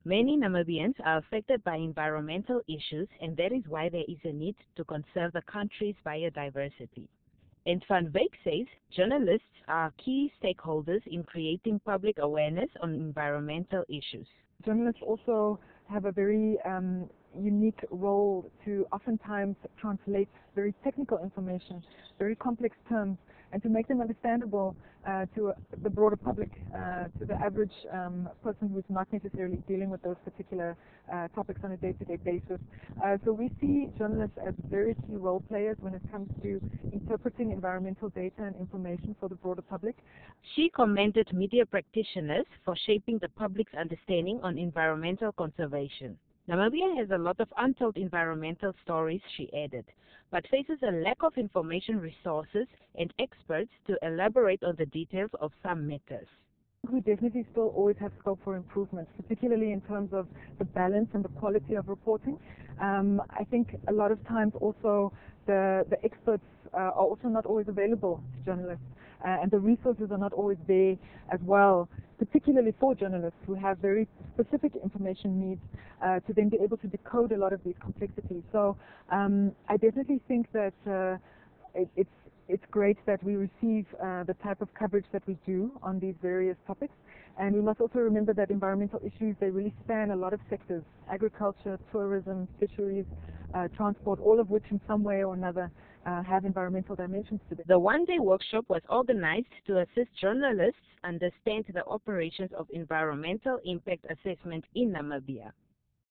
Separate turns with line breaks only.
Many Namibians are affected by environmental issues, and that is why there is a need to conserve the country's biodiversity. And Van Wyk says journalists are key stakeholders in creating public awareness on environmental issues.
Journalists also have a very unique role to oftentimes translate very technical information, very complex terms, and to make them understandable to the broader public, to the average person who's not necessarily dealing with those particular topics on a day-to-day basis. So we see journalists as very key role players when it comes to interpreting environmental data and information for the broader public.
She commended media practitioners for shaping the public's understanding on environmental conservation. Namibia has a lot of untold environmental stories, she added, but faces a lack of information resources and experts to elaborate on the details of some matters.
We definitely still always have scope for improvement, particularly in terms of the balance and the quality of reporting. I think a lot of times also the experts are also not always available to journalists, and the resources are not always there as well, particularly for journalists who have very specific information needs to then be able to decode a lot of these complexities. So I definitely think that it's great that we receive the type of coverage that we do on these various topics. And we must also remember that environmental issues, they really span a lot of sectors: agriculture, tourism, fisheries, transport, all of which in some way or another have environmental dimensions to them.
The one-day workshop was organized to assist journalists understand the operations of environmental impact assessment in Namibia.